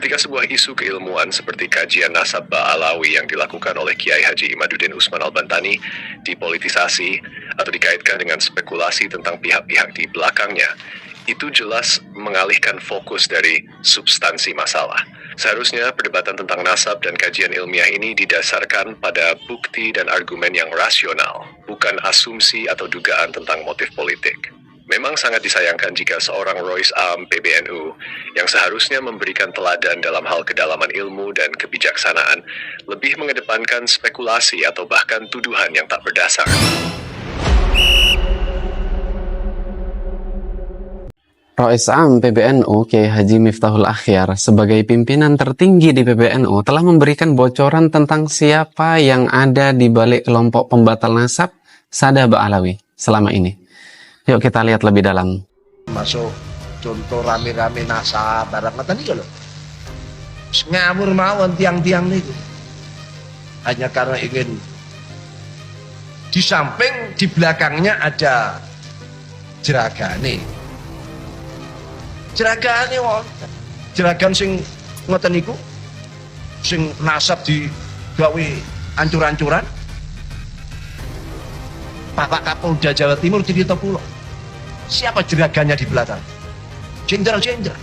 Ketika sebuah isu keilmuan seperti kajian nasab Ba'alawi yang dilakukan oleh Kiai Haji Imaduddin Usman Al-Bantani dipolitisasi atau dikaitkan dengan spekulasi tentang pihak-pihak di belakangnya, itu jelas mengalihkan fokus dari substansi masalah. Seharusnya perdebatan tentang nasab dan kajian ilmiah ini didasarkan pada bukti dan argumen yang rasional, bukan asumsi atau dugaan tentang motif politik. Memang sangat disayangkan jika seorang Rois Am PBNU yang seharusnya memberikan teladan dalam hal kedalaman ilmu dan kebijaksanaan lebih mengedepankan spekulasi atau bahkan tuduhan yang tak berdasar. Rois Am PBNU Kiai Haji Miftahul Akhyar sebagai pimpinan tertinggi di PBNU telah memberikan bocoran tentang siapa yang ada di balik kelompok pembatal nasab Sadah Ba'alawi selama ini. Yuk kita lihat lebih dalam. Masuk contoh rame-rame nasab barang kata nih loh. Ngawur mawon tiang-tiang nih. Hanya karena ingin di samping di belakangnya ada jeragane. Jeragane wonten. Jeragan sing ngoten niku sing nasab digawe ancur-ancuran. Bapak Kapolda Jawa Timur Tirta Pulo. Siapa jeragannya di belakang? Jenderal-jenderal.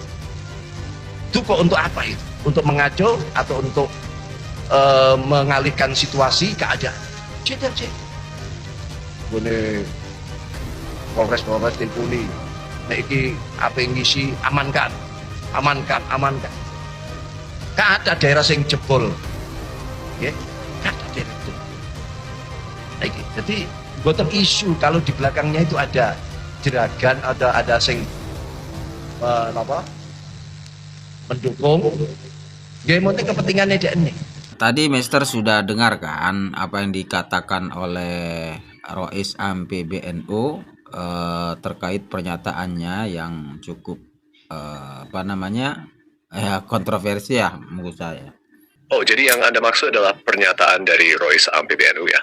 Itu kok untuk apa itu? Untuk mengacau atau untuk mengalihkan situasi keadaan? Jenderal-jenderal. Bone Polres Tilpuli. Nek iki apa yang ngisi amankan. Ada daerah sing jebol. Ya, ada daerah itu. Jadi boten isu kalau di belakangnya itu ada jeragan, ada sing mendukung. Nggih mboten kepentingannya dek ini. Tadi Mister sudah dengar kan apa yang dikatakan oleh Rois Am PBNU terkait pernyataannya yang cukup kontroversi ya menurut saya. Oh, jadi yang Anda maksud adalah pernyataan dari Rois Am PBNU ya?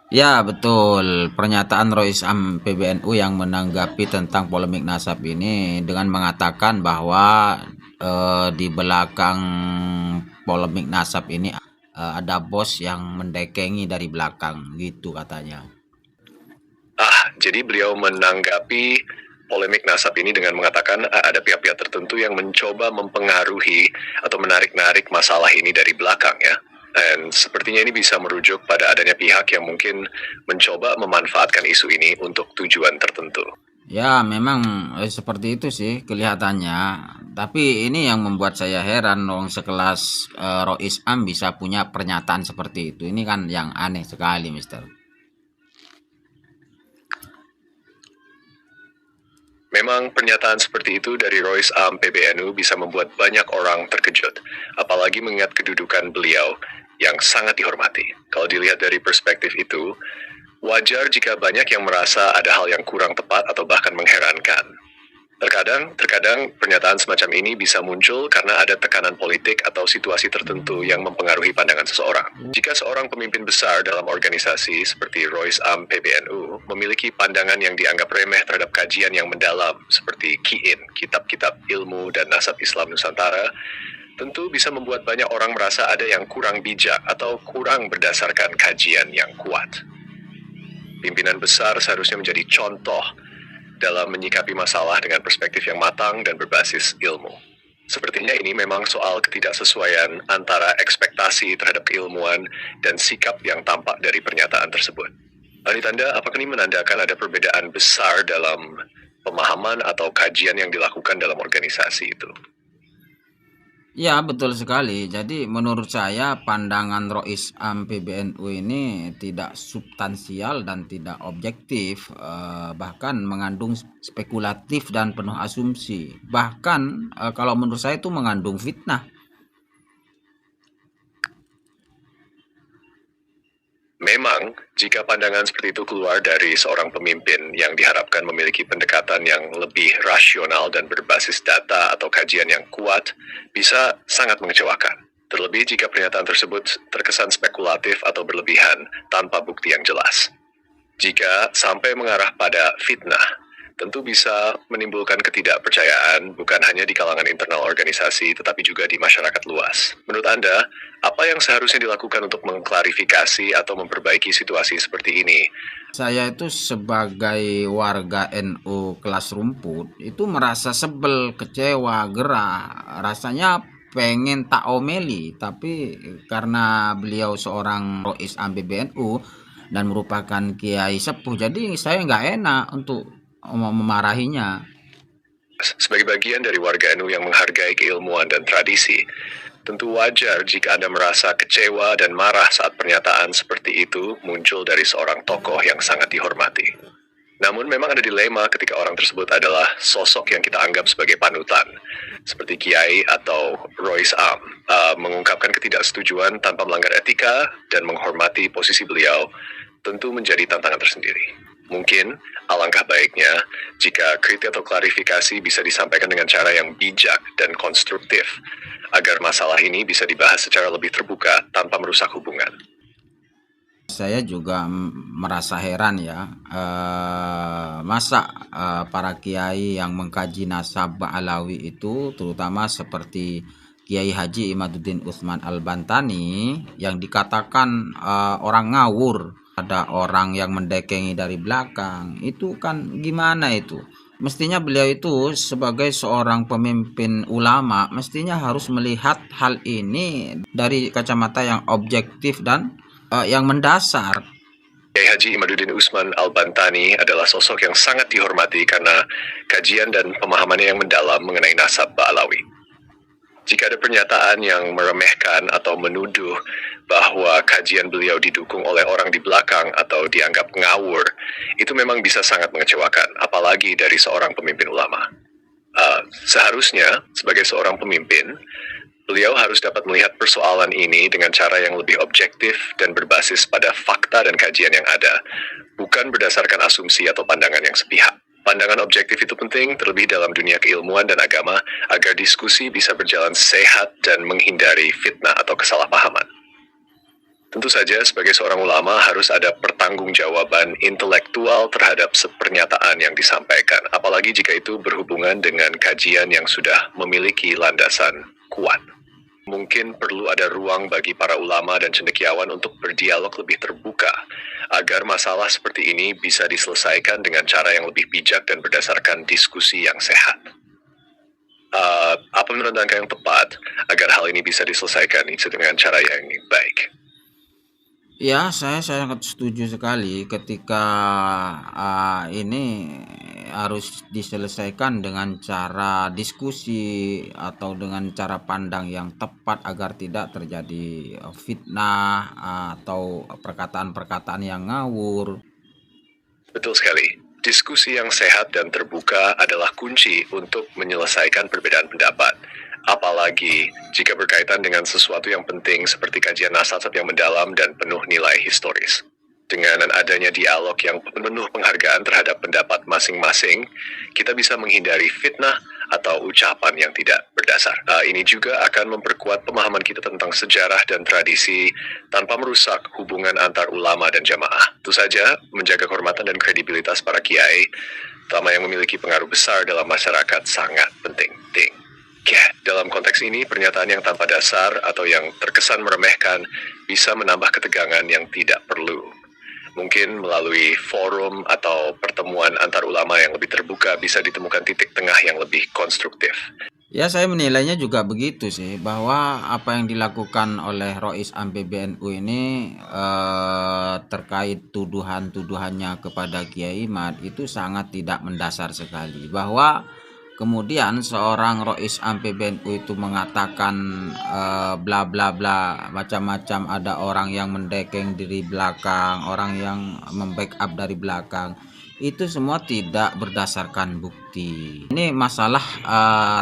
Ya betul, pernyataan Rois Am PBNU yang menanggapi tentang polemik nasab ini dengan mengatakan bahwa di belakang polemik nasab ini ada bos yang mendekengi dari belakang gitu katanya. Jadi beliau menanggapi polemik nasab ini dengan mengatakan ada pihak-pihak tertentu yang mencoba mempengaruhi atau menarik-narik masalah ini dari belakang ya. Dan sepertinya ini bisa merujuk pada adanya pihak yang mungkin mencoba memanfaatkan isu ini untuk tujuan tertentu. Ya memang seperti itu sih kelihatannya. Tapi ini yang membuat saya heran, dong sekelas Rois Am bisa punya pernyataan seperti itu. Ini kan yang aneh sekali, Mister. Memang pernyataan seperti itu dari Rois Am PBNU bisa membuat banyak orang terkejut, apalagi mengingat kedudukan beliau yang sangat dihormati. Kalau dilihat dari perspektif itu, wajar jika banyak yang merasa ada hal yang kurang tepat atau bahkan mengherankan. Terkadang pernyataan semacam ini bisa muncul karena ada tekanan politik atau situasi tertentu yang mempengaruhi pandangan seseorang. Jika seorang pemimpin besar dalam organisasi seperti Rois Am PBNU memiliki pandangan yang dianggap remeh terhadap kajian yang mendalam seperti Kiin, kitab-kitab ilmu dan nasab Islam Nusantara, tentu bisa membuat banyak orang merasa ada yang kurang bijak atau kurang berdasarkan kajian yang kuat. Pimpinan besar seharusnya menjadi contoh dalam menyikapi masalah dengan perspektif yang matang dan berbasis ilmu. Sepertinya ini memang soal ketidaksesuaian antara ekspektasi terhadap keilmuan dan sikap yang tampak dari pernyataan tersebut. Ahli tanda, apakah ini menandakan ada perbedaan besar dalam pemahaman atau kajian yang dilakukan dalam organisasi itu? Ya betul sekali. Jadi menurut saya pandangan Rois Am PBNU ini tidak substansial dan tidak objektif, bahkan mengandung spekulatif dan penuh asumsi. Bahkan kalau menurut saya itu mengandung fitnah. Memang, jika pandangan seperti itu keluar dari seorang pemimpin yang diharapkan memiliki pendekatan yang lebih rasional dan berbasis data atau kajian yang kuat, bisa sangat mengecewakan. Terlebih jika pernyataan tersebut terkesan spekulatif atau berlebihan tanpa bukti yang jelas. Jika sampai mengarah pada fitnah, tentu bisa menimbulkan ketidakpercayaan bukan hanya di kalangan internal organisasi tetapi juga di masyarakat luas. Menurut Anda, apa yang seharusnya dilakukan untuk mengklarifikasi atau memperbaiki situasi seperti ini? Saya itu sebagai warga NU kelas rumput itu merasa sebel, kecewa, gerah. Rasanya pengen tak omeli, tapi karena beliau seorang Rois Am PBNU dan merupakan kiai sepuh, jadi saya nggak enak untuk memarahinya. Sebagai bagian dari warga NU yang menghargai keilmuan dan tradisi, tentu wajar jika Anda merasa kecewa dan marah saat pernyataan seperti itu muncul dari seorang tokoh yang sangat dihormati. Namun memang ada dilema ketika orang tersebut adalah sosok yang kita anggap sebagai panutan, seperti Kiai atau Rois Am. Mengungkapkan ketidaksetujuan tanpa melanggar etika dan menghormati posisi beliau tentu menjadi tantangan tersendiri. Mungkin alangkah baiknya jika kritik atau klarifikasi bisa disampaikan dengan cara yang bijak dan konstruktif, agar masalah ini bisa dibahas secara lebih terbuka tanpa merusak hubungan. Saya juga merasa heran ya, masa para kiai yang mengkaji nasab Alawi itu, terutama seperti Kiai Haji Imaduddin Utsman Al-Bantani yang dikatakan orang ngawur, ada orang yang mendekengi dari belakang, itu kan gimana itu? Mestinya beliau itu sebagai seorang pemimpin ulama mestinya harus melihat hal ini dari kacamata yang objektif dan yang mendasar. Kiai Haji Imaduddin Utsman Al-Bantani adalah sosok yang sangat dihormati karena kajian dan pemahamannya yang mendalam mengenai nasab Ba'alawi. Jika ada pernyataan yang meremehkan atau menuduh bahwa kajian beliau didukung oleh orang di belakang atau dianggap ngawur, itu memang bisa sangat mengecewakan, apalagi dari seorang pemimpin ulama. Seharusnya, sebagai seorang pemimpin, beliau harus dapat melihat persoalan ini dengan cara yang lebih objektif dan berbasis pada fakta dan kajian yang ada, bukan berdasarkan asumsi atau pandangan yang sepihak. Pandangan objektif itu penting, terlebih dalam dunia keilmuan dan agama, agar diskusi bisa berjalan sehat dan menghindari fitnah atau kesalahpahaman. Tentu saja, sebagai seorang ulama harus ada pertanggungjawaban intelektual terhadap pernyataan yang disampaikan, apalagi jika itu berhubungan dengan kajian yang sudah memiliki landasan kuat. Mungkin perlu ada ruang bagi para ulama dan cendekiawan untuk berdialog lebih terbuka, agar masalah seperti ini bisa diselesaikan dengan cara yang lebih bijak dan berdasarkan diskusi yang sehat. Apa menurut Anda yang tepat agar hal ini bisa diselesaikan dengan cara yang baik? Ya, saya sangat setuju sekali ketika ini harus diselesaikan dengan cara diskusi atau dengan cara pandang yang tepat agar tidak terjadi fitnah atau perkataan-perkataan yang ngawur. Betul sekali. Diskusi yang sehat dan terbuka adalah kunci untuk menyelesaikan perbedaan pendapat. Apalagi jika berkaitan dengan sesuatu yang penting seperti kajian nasab yang mendalam dan penuh nilai historis. Dengan adanya dialog yang penuh penghargaan terhadap pendapat masing-masing, kita bisa menghindari fitnah atau ucapan yang tidak berdasar. Ini juga akan memperkuat pemahaman kita tentang sejarah dan tradisi tanpa merusak hubungan antar ulama dan jamaah. Itu saja, menjaga kehormatan dan kredibilitas para kiai, terutama yang memiliki pengaruh besar dalam masyarakat, sangat penting. Dalam konteks ini, pernyataan yang tanpa dasar atau yang terkesan meremehkan bisa menambah ketegangan yang tidak perlu. Mungkin melalui forum atau pertemuan antar ulama yang lebih terbuka bisa ditemukan titik tengah yang lebih konstruktif. Ya, saya menilainya juga begitu sih, bahwa apa yang dilakukan oleh Rois Am PBNU ini terkait tuduhan-tuduhannya kepada Kiai Imad itu sangat tidak mendasar sekali. Bahwa kemudian seorang Rois Am PBNU itu mengatakan bla bla bla, macam-macam, ada orang yang mendekeng dari belakang, orang yang membackup dari belakang. Itu semua tidak berdasarkan bukti. Ini masalah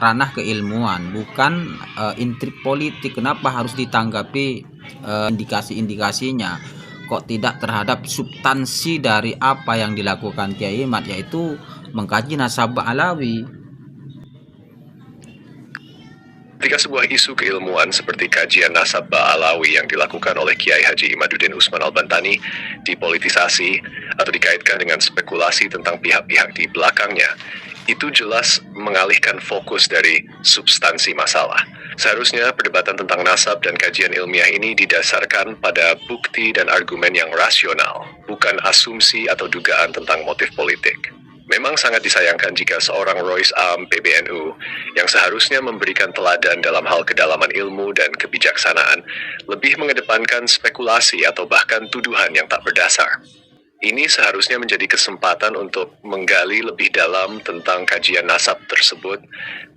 ranah keilmuan, bukan intrik politik. Kenapa harus ditanggapi indikasi-indikasinya? Kok tidak terhadap substansi dari apa yang dilakukan Kiai Imad, yaitu mengkaji nasab Alawi. Ketika sebuah isu keilmuan seperti kajian nasab Ba'alawi yang dilakukan oleh Kiai Haji Imaduddin Usman Al-Bantani dipolitisasi atau dikaitkan dengan spekulasi tentang pihak-pihak di belakangnya, itu jelas mengalihkan fokus dari substansi masalah. Seharusnya perdebatan tentang nasab dan kajian ilmiah ini didasarkan pada bukti dan argumen yang rasional, bukan asumsi atau dugaan tentang motif politik. Memang sangat disayangkan jika seorang Rois Am PBNU yang seharusnya memberikan teladan dalam hal kedalaman ilmu dan kebijaksanaan lebih mengedepankan spekulasi atau bahkan tuduhan yang tak berdasar. Ini seharusnya menjadi kesempatan untuk menggali lebih dalam tentang kajian nasab tersebut,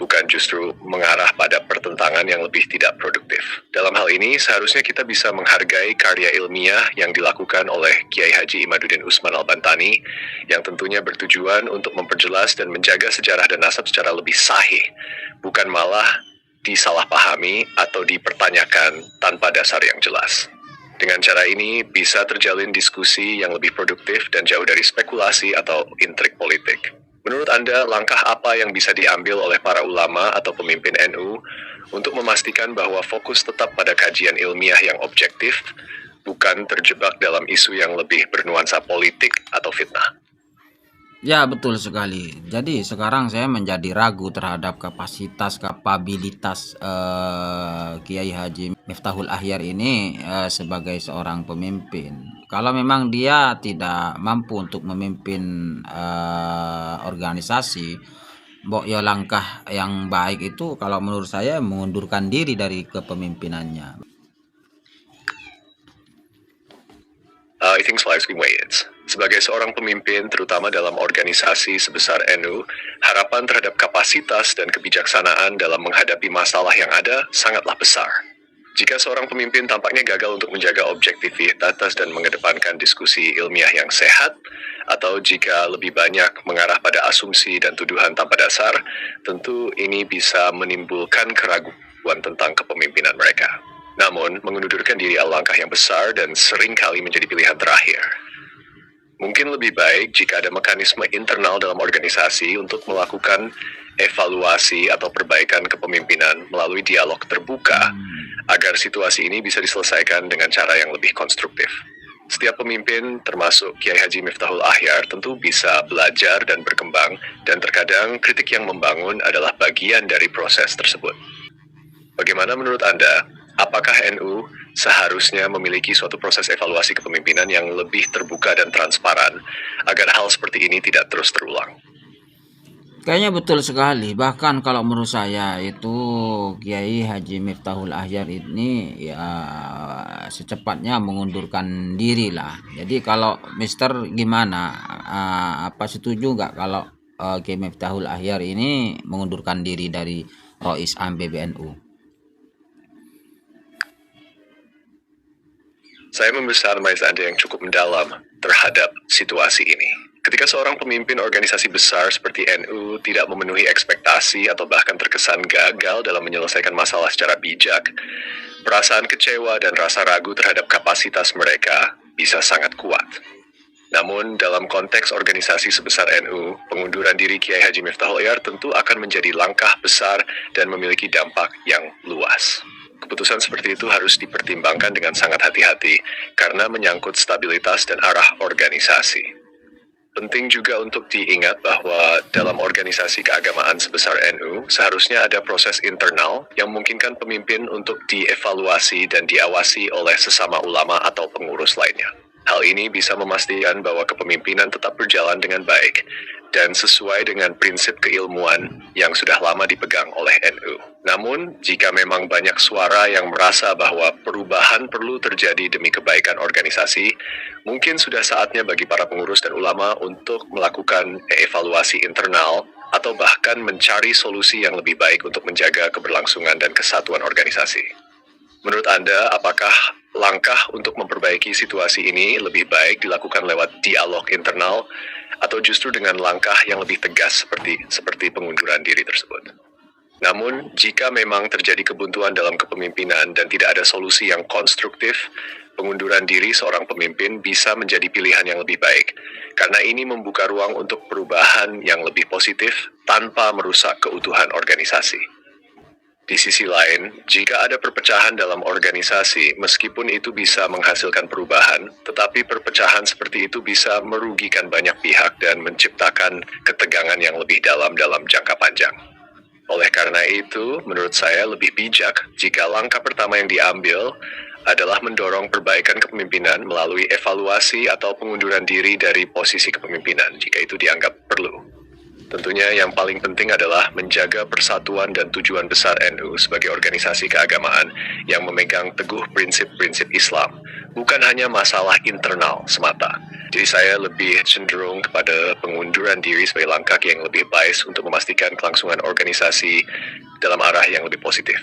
bukan justru mengarah pada pertentangan yang lebih tidak produktif. Dalam hal ini, seharusnya kita bisa menghargai karya ilmiah yang dilakukan oleh Kiai Haji Imaduddin Usman Al-Bantani, yang tentunya bertujuan untuk memperjelas dan menjaga sejarah dan nasab secara lebih sahih, bukan malah disalahpahami atau dipertanyakan tanpa dasar yang jelas. Dengan cara ini, bisa terjalin diskusi yang lebih produktif dan jauh dari spekulasi atau intrik politik. Menurut Anda, langkah apa yang bisa diambil oleh para ulama atau pemimpin NU untuk memastikan bahwa fokus tetap pada kajian ilmiah yang objektif, bukan terjebak dalam isu yang lebih bernuansa politik atau fitnah? Ya, betul sekali. Jadi sekarang saya menjadi ragu terhadap kapabilitas Kiai Haji Miftahul Ahyar ini sebagai seorang pemimpin. Kalau memang dia tidak mampu untuk memimpin organisasi, ya langkah yang baik itu kalau menurut saya mengundurkan diri dari kepemimpinannya. I think lives we wait. Sebagai seorang pemimpin, terutama dalam organisasi sebesar NU, harapan terhadap kapasitas dan kebijaksanaan dalam menghadapi masalah yang ada sangatlah besar. Jika seorang pemimpin tampaknya gagal untuk menjaga objektivitas dan mengedepankan diskusi ilmiah yang sehat, atau jika lebih banyak mengarah pada asumsi dan tuduhan tanpa dasar, tentu ini bisa menimbulkan keraguan tentang kepemimpinan mereka. Namun, mengundurkan diri adalah langkah yang besar dan seringkali menjadi pilihan terakhir. Mungkin lebih baik jika ada mekanisme internal dalam organisasi untuk melakukan evaluasi atau perbaikan kepemimpinan melalui dialog terbuka, agar situasi ini bisa diselesaikan dengan cara yang lebih konstruktif. Setiap pemimpin, termasuk Kiai Haji Miftahul Ahyar, tentu bisa belajar dan berkembang, dan terkadang kritik yang membangun adalah bagian dari proses tersebut. Bagaimana menurut Anda? Apakah NU seharusnya memiliki suatu proses evaluasi kepemimpinan yang lebih terbuka dan transparan agar hal seperti ini tidak terus terulang? Kayaknya betul sekali. Bahkan kalau menurut saya itu Kiai Haji Miftahul Ahyar ini ya secepatnya mengundurkan diri lah. Jadi kalau Mister gimana? Apa setuju nggak kalau Kiai Miftahul Ahyar ini mengundurkan diri dari Rois Am PBNU? Saya membesar mais Anda yang cukup mendalam terhadap situasi ini. Ketika seorang pemimpin organisasi besar seperti NU tidak memenuhi ekspektasi atau bahkan terkesan gagal dalam menyelesaikan masalah secara bijak, perasaan kecewa dan rasa ragu terhadap kapasitas mereka bisa sangat kuat. Namun, dalam konteks organisasi sebesar NU, pengunduran diri Kiai Haji Miftahul Ahyar tentu akan menjadi langkah besar dan memiliki dampak yang luas. Keputusan seperti itu harus dipertimbangkan dengan sangat hati-hati karena menyangkut stabilitas dan arah organisasi. Penting juga untuk diingat bahwa dalam organisasi keagamaan sebesar NU, seharusnya ada proses internal yang memungkinkan pemimpin untuk dievaluasi dan diawasi oleh sesama ulama atau pengurus lainnya. Hal ini bisa memastikan bahwa kepemimpinan tetap berjalan dengan baik dan sesuai dengan prinsip keilmuan yang sudah lama dipegang oleh NU. Namun, jika memang banyak suara yang merasa bahwa perubahan perlu terjadi demi kebaikan organisasi, mungkin sudah saatnya bagi para pengurus dan ulama untuk melakukan evaluasi internal atau bahkan mencari solusi yang lebih baik untuk menjaga keberlangsungan dan kesatuan organisasi. Menurut Anda, apakah langkah untuk memperbaiki situasi ini lebih baik dilakukan lewat dialog internal atau justru dengan langkah yang lebih tegas seperti pengunduran diri tersebut? Namun, jika memang terjadi kebuntuan dalam kepemimpinan dan tidak ada solusi yang konstruktif, pengunduran diri seorang pemimpin bisa menjadi pilihan yang lebih baik, karena ini membuka ruang untuk perubahan yang lebih positif tanpa merusak keutuhan organisasi. Di sisi lain, jika ada perpecahan dalam organisasi, meskipun itu bisa menghasilkan perubahan, tetapi perpecahan seperti itu bisa merugikan banyak pihak dan menciptakan ketegangan yang lebih dalam jangka panjang. Oleh karena itu, menurut saya lebih bijak jika langkah pertama yang diambil adalah mendorong perbaikan kepemimpinan melalui evaluasi atau pengunduran diri dari posisi kepemimpinan jika itu dianggap perlu. Tentunya yang paling penting adalah menjaga persatuan dan tujuan besar NU sebagai organisasi keagamaan yang memegang teguh prinsip-prinsip Islam, bukan hanya masalah internal semata. Jadi saya lebih cenderung kepada pengunduran diri sebagai langkah yang lebih baik untuk memastikan kelangsungan organisasi dalam arah yang lebih positif.